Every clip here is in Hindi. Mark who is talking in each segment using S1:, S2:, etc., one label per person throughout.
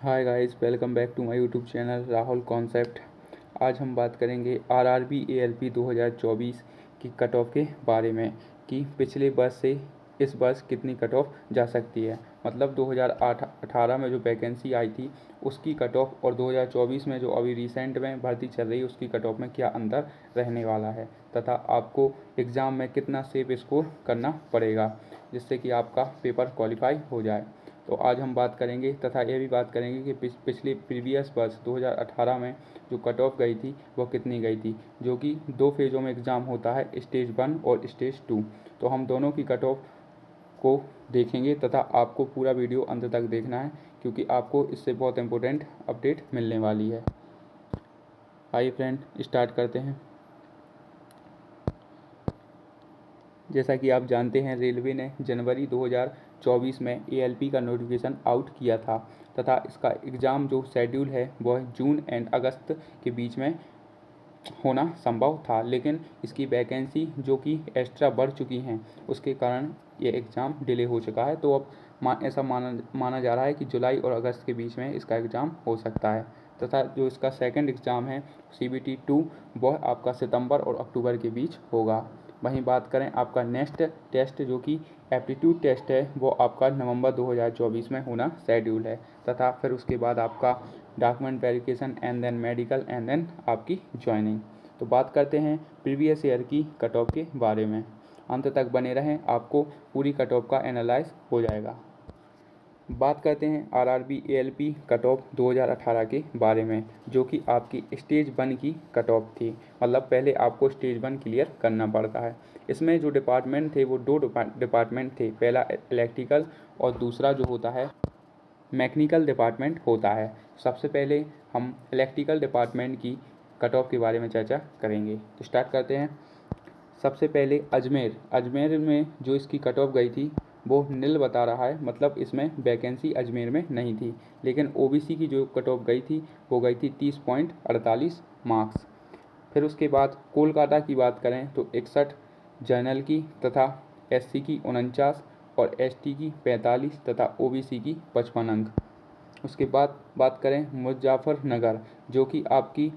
S1: Hi guys, welcome back to my YouTube channel Rahul Concept. आज हम बात करेंगे आरआरबी एएलपी 2024 की कट ऑफ के बारे में कि पिछले वर्ष से इस वर्ष कितनी कट ऑफ जा सकती है। मतलब 2018 में जो वैकेंसी आई थी उसकी कट ऑफ और 2024 में जो अभी रिसेंट में भर्ती चल रही है उसकी कट ऑफ में क्या अंतर रहने वाला है, तथा आपको एग्ज़ाम में कितना सेफ स्कोर करना पड़ेगा जिससे कि आपका पेपर क्वालिफाई हो जाए। तो आज हम बात करेंगे तथा ये भी बात करेंगे कि पिछले प्रीवियस वर्ष 2018 में जो कट ऑफ गई थी वो कितनी गई थी, जो कि 2 फेज़ों में एग्ज़ाम होता है, स्टेज 1 और स्टेज 2। तो हम दोनों की कट ऑफ को देखेंगे तथा आपको पूरा वीडियो अंत तक देखना है क्योंकि आपको इससे बहुत इंपॉर्टेंट अपडेट मिलने वाली है। आइए फ्रेंड, स्टार्ट करते हैं। जैसा कि आप जानते हैं, रेलवे ने जनवरी 2024 में एएलपी का नोटिफिकेशन आउट किया था तथा इसका एग्ज़ाम जो शेड्यूल है वह जून एंड अगस्त के बीच में होना संभव था, लेकिन इसकी वैकेंसी जो कि एक्स्ट्रा बढ़ चुकी हैं उसके कारण ये एग्ज़ाम डिले हो चुका है। तो अब ऐसा माना जा रहा है कि जुलाई और अगस्त के बीच में इसका एग्ज़ाम हो सकता है तथा जो इसका सेकंड एग्ज़ाम है CBT 2 वह आपका सितंबर और अक्टूबर के बीच होगा। वहीं बात करें आपका नेक्स्ट टेस्ट जो कि एप्टीट्यूड टेस्ट है वो आपका नवंबर 2024 में होना शेड्यूल है तथा फिर उसके बाद आपका document verification and then medical and then आपकी ज्वाइनिंग। तो बात करते हैं प्रीवियस ईयर की कट ऑफ के बारे में। अंत तक बने रहें, आपको पूरी कट ऑफ का एनालाइज हो जाएगा। बात करते हैं आरआरबी एएलपी कट ऑफ 2018 के बारे में, जो कि आपकी स्टेज 1 की कट ऑफ थी। मतलब पहले आपको स्टेज 1 क्लियर करना पड़ता है। इसमें जो डिपार्टमेंट थे वो 2 डिपार्टमेंट थे, पहला इलेक्ट्रिकल और दूसरा जो होता है मैकेनिकल डिपार्टमेंट होता है। सबसे पहले हम इलेक्ट्रिकल डिपार्टमेंट की कट ऑफ के बारे में चर्चा करेंगे। तो स्टार्ट करते हैं। सबसे पहले अजमेर में जो इसकी कट ऑफ गई थी वो नील बता रहा है, मतलब इसमें वैकेंसी अजमेर में नहीं थी। लेकिन ओबीसी की जो कट ऑफ गई थी वो गई थी 30.48 मार्क्स। फिर उसके बाद कोलकाता की बात करें तो 61 जनरल की तथा एससी की 49 और एसटी की 45 तथा ओबीसी की 55 अंक। उसके बाद बात करें मुजफ्फरनगर, जो कि आपकी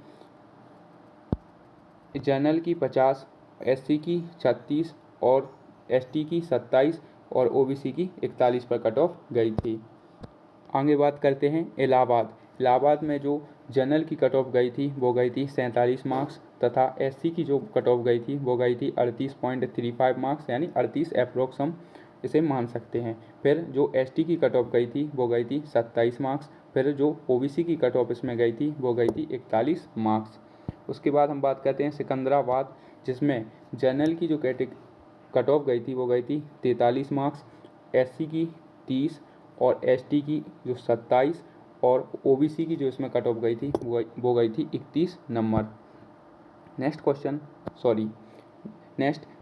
S1: जनरल की 50, एससी की 36 और एसटी की 27 और ओबीसी की 41 पर कट ऑफ गई थी। आगे बात करते हैं इलाहाबाद में जो जनरल की कट ऑफ गई थी वो गई थी 47 मार्क्स तथा एससी की जो कट ऑफ गई थी वो गई थी 38.35 मार्क्स, यानी 38 अप्रोक्स हम इसे मान सकते हैं। फिर जो एसटी की कट ऑफ गई थी वो गई थी 27 मार्क्स। फिर जो ओबीसी की कट ऑफ इसमें गई थी वो गई थी 41 मार्क्स। उसके बाद हम बात करते हैं सिकंदराबाद, जिसमें जनरल की जो कट ऑफ गई थी वो गई थी 43 मार्क्स, एससी की 30 और एसटी की जो 27 और ओबीसी की जो इसमें कट ऑफ गई थी वो गई थी 31 नंबर। नेक्स्ट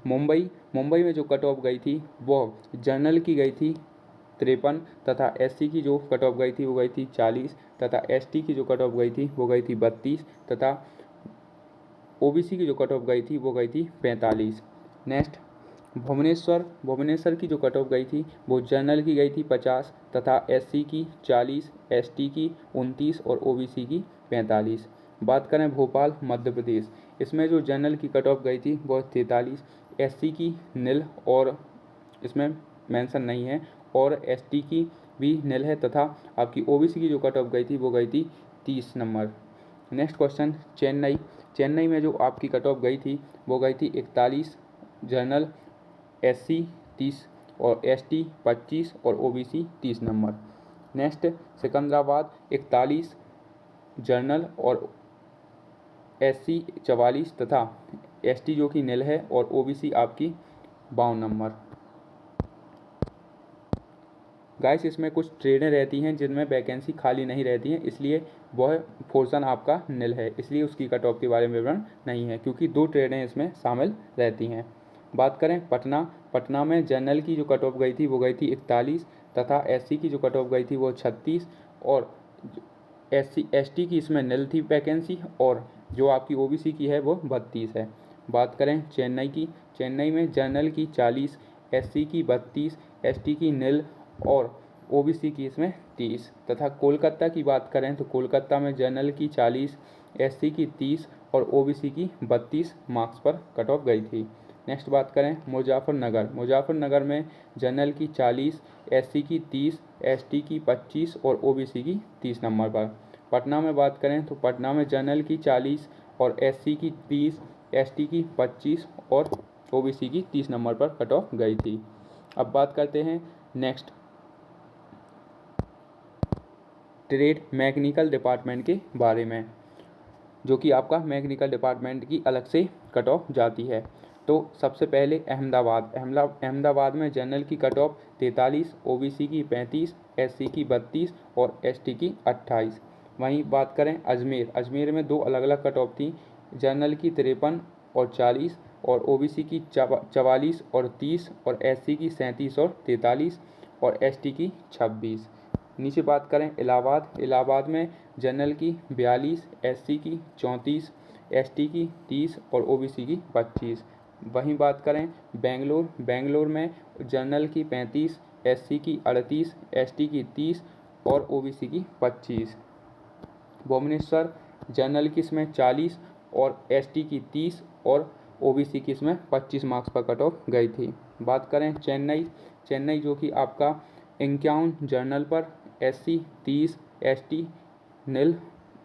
S1: मुंबई में जो कट ऑफ गई थी वो जनरल की गई थी 53 तथा एससी की जो कट ऑफ गई थी वो गई थी 40 तथा एसटी की जो कट ऑफ गई थी वो गई थी 32 तथा ओबीसी की जो कट ऑफ गई थी वो गई थी 45। नेक्स्ट भुवनेश्वर की जो कट ऑफ गई थी वो जनरल की गई थी 50 तथा एससी की 40, एसटी की 29 और ओबीसी की 45। बात करें भोपाल मध्य प्रदेश, इसमें जो जनरल की कट ऑफ गई थी वो 43, एससी की नील और इसमें मेंशन नहीं है और एसटी की भी नील है तथा आपकी ओबीसी की जो कट ऑफ गई थी वो गई थी 30 नंबर। नेक्स्ट क्वेश्चन चेन्नई में जो आपकी कट ऑफ गई थी वो गई थी 41, जनरल एससी 30 और एसटी 25 और OBC 30 number. Next Secunderabad 41, general और एससी 44 तथा एसटी जो कि नील है और ओबीसी आपकी 52 नंबर। गाइस, इसमें कुछ ट्रेडें रहती हैं जिनमें वैकेंसी खाली नहीं रहती हैं, इसलिए वह पोर्शन आपका नील है, इसलिए उसकी कट ऑफ के बारे में विवरण नहीं है क्योंकि 2 ट्रेडें इसमें शामिल रहती हैं। बात करें पटना में जनरल की जो कट ऑफ गई थी वो गई थी 41 तथा एससी की जो कट ऑफ गई थी वो 36 और एसटी की इसमें नील थी वैकेंसी और जो आपकी ओबीसी की है वो 32 है। बात करें चेन्नई में जनरल की 40, एससी की 32, एसटी की नील और ओबीसी की इसमें 30 तथा कोलकाता की बात करें तो कोलकाता में जनरल की 40, एससी की 30 और ओबीसी की 32 मार्क्स पर कट ऑफ गई थी। नेक्स्ट बात करें मुजफ्फरनगर में जनरल की 40, एससी की 30, एसटी की 25 और ओबीसी की 30 नंबर पर। पटना में बात करें तो पटना में जनरल की 40 और एससी की 30, एसटी की 25 और ओबीसी की 30 नंबर पर कट ऑफ गई थी। अब बात करते हैं नेक्स्ट ट्रेड मैकेनिकल डिपार्टमेंट के बारे में, जो कि आपका मैकेनिकल डिपार्टमेंट की अलग से कट ऑफ जाती है। तो सबसे पहले अहमदाबाद में जनरल की कट ऑफ 43, ओबीसी की 35, एससी की 32 और एसटी की 28। वहीं बात करें अजमेर में 2 अलग अलग कट ऑफ थी, जनरल की 53 और 40 और ओबीसी की 44 और 30 और एससी की 37 और 43 और एसटी की 26। नीचे बात करें इलाहाबाद में जनरल की 42, एससी की 34, एसटी की 30 और ओबीसी की 25। वहीं बात करें बेंगलोर में जनरल की 35, एससी की 38, एसटी की 30 और ओबीसी की 25। भुवनेश्वर जनरल की इसमें 40 और एसटी की 30 और ओबीसी की इसमें 25 मार्क्स पर कट ऑफ गई थी। बात करें चेन्नई जो कि आपका 51 जनरल पर, एससी 30, एसटी नील,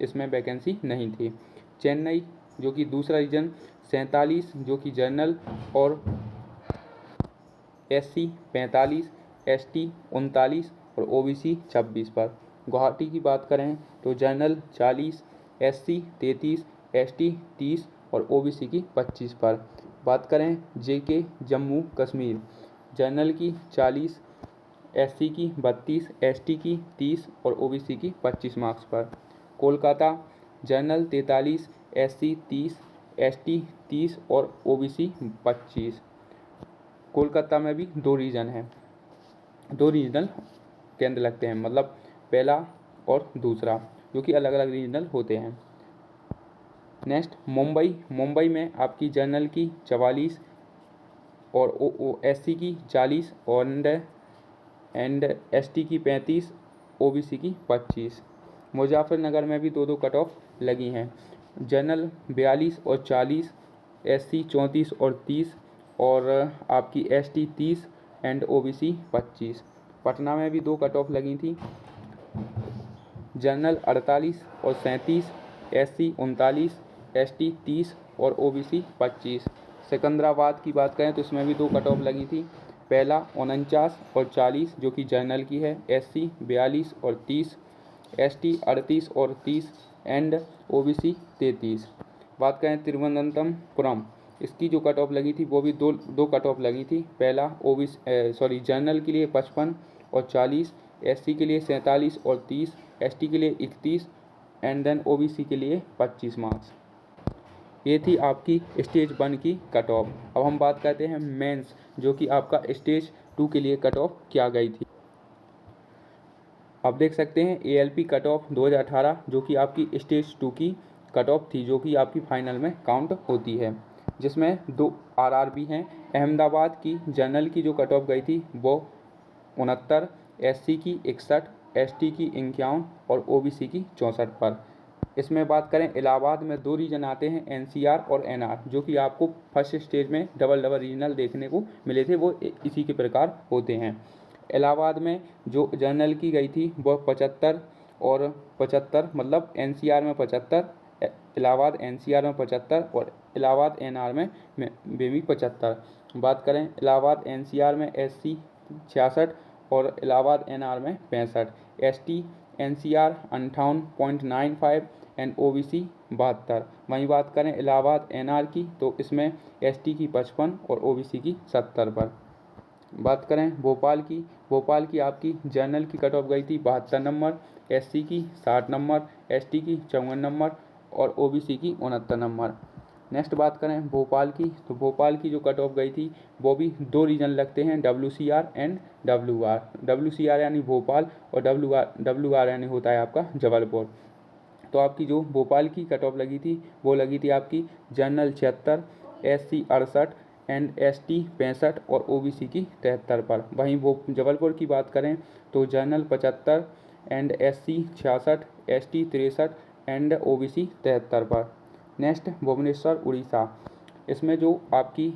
S1: इसमें वैकेंसी नहीं थी। चेन्नई जो कि दूसरा रीजन 47 जो कि जनरल और एससी 45, एसटी 39 और ओबीसी 26 पर। गुवाहाटी की बात करें तो जनरल 40, एससी 33, एसटी 30 और ओबीसी की 25 पर। बात करें जेके जम्मू कश्मीर, जनरल की 40, एससी की 32, एसटी की 30 और ओबीसी की 25 मार्क्स पर। कोलकाता जनरल 43, एससी 30, एसटी 30 और ओबीसी 25। कोलकाता में भी 2 रीजन हैं, 2 रीजनल केंद्र लगते हैं, मतलब पहला और दूसरा, जो कि अलग अलग रीजनल होते हैं। नेक्स्ट मुंबई में आपकी जनरल की 44 और एससी की 40 एंड एसटी की 35, ओबीसी की 25। मुजफ्फरनगर में भी 2 कट ऑफ लगी हैं, जनरल 42 और 40, एससी 34 और 30 और आपकी एसटी 30 एंड ओबीसी 25। पटना में भी 2 कट ऑफ लगी थी, जनरल 48 और 37, एससी 39, एसटी 30 और ओबीसी 25। सिकंदराबाद की बात करें तो इसमें भी 2 कट ऑफ लगी थी, पहला 49 और 40 जो कि जनरल की है, एससी 42 और 30, एसटी 38 और 30 एंड ओबीसी 33। बात करें तिरुवनंतपुरम, इसकी जो कट ऑफ लगी थी वो भी दो कट ऑफ लगी थी, पहला जनरल के लिए 55 और 40, एससी के लिए 47 और 30, एसटी के लिए 31 एंड देन ओबीसी के लिए 25 मार्क्स। ये थी आपकी स्टेज 1 की कट ऑफ। अब हम बात करते हैं मेंस, जो कि आपका स्टेज 2 के लिए कट ऑफ क्या गई थी। आप देख सकते हैं एएलपी कट ऑफ 2018 जो कि आपकी स्टेज 2 की कट ऑफ थी, जो कि आपकी फाइनल में काउंट होती है, जिसमें 2 आरआरबी हैं। अहमदाबाद की जनरल की जो कट ऑफ गई थी वो 69, एससी की 61, एसटी की 51 और ओबीसी की 64 पर। इसमें बात करें इलाहाबाद में 2 रीजन आते हैं, एनसीआर और एनआर, जो कि आपको फर्स्ट स्टेज में डबल रीजनल देखने को मिले थे, वो इसी के प्रकार होते हैं। इलाहाबाद में जो जनरल की गई थी वह 75 और 75, मतलब एनसीआर में 75, इलाहाबाद एनसीआर में 75 और इलाहाबाद एनआर में भी 75। बात करें इलाहाबाद एनसीआर में एससी 66 और इलाहाबाद एनआर में 65, एसटी एनसीआर 58.95 एंड ओबीसी 72। वहीं बात करें इलाहाबाद एनआर की तो इसमें एसटी की 55 और ओबीसी की 70 पर। बात करें भोपाल की आपकी जनरल की कट ऑफ गई थी 72 नंबर, एससी की 60 नंबर, एसटी की 54 नंबर और ओबीसी की 69 नंबर। नेक्स्ट बात करें भोपाल की, तो भोपाल की जो कट ऑफ गई थी वो भी 2 रीजन लगते हैं, WCR एंड WR। WCR यानी भोपाल और WR यानी होता है आपका जबलपुर। तो आपकी जो भोपाल की कट ऑफ लगी थी वो लगी थी आपकी जनरल 76, एससी 68, एंड ST 65 और OBC की 73 पर। वहीं वो जबलपुर की बात करें तो general 75 and SC 66, ST 63 and OBC 73 पर। नेक्स्ट भुवनेश्वर उड़ीसा, इसमें जो आपकी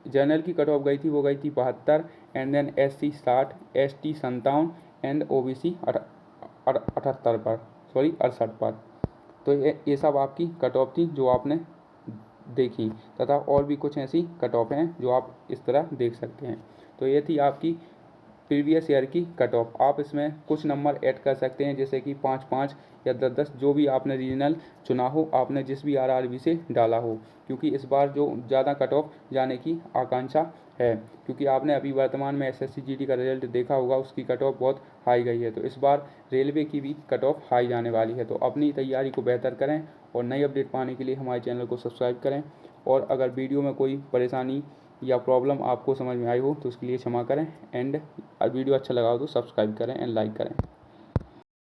S1: जनरल की कट ऑफ गई थी वो गई थी 72 and then SC 60, ST 57 and OBC 78 पर, सॉरी 68 पर। तो ये सब आपकी कट ऑफ थी जो आपने देखी, तथा और भी कुछ ऐसी कट ऑफ हैं जो आप इस तरह देख सकते हैं। तो ये थी आपकी प्रीवियस ईयर की कट ऑफ। आप इसमें कुछ नंबर ऐड कर सकते हैं, जैसे कि 5-5 या 10-10, जो भी आपने रीजनल चुना हो, आपने जिस भी RRB से डाला हो, क्योंकि इस बार जो ज़्यादा कट ऑफ जाने की आकांक्षा है, क्योंकि आपने अभी वर्तमान में SSC GD का रिजल्ट देखा होगा, उसकी कट ऑफ बहुत हाई गई है। तो इस बार रेलवे की भी कट ऑफ हाई जाने वाली है। तो अपनी तैयारी को बेहतर करें और नई अपडेट पाने के लिए हमारे चैनल को सब्सक्राइब करें। और अगर वीडियो में कोई परेशानी या प्रॉब्लम आपको समझ में आई हो तो उसके लिए क्षमा करें, एंड वीडियो अच्छा लगा हो तो सब्सक्राइब करें एंड लाइक करें।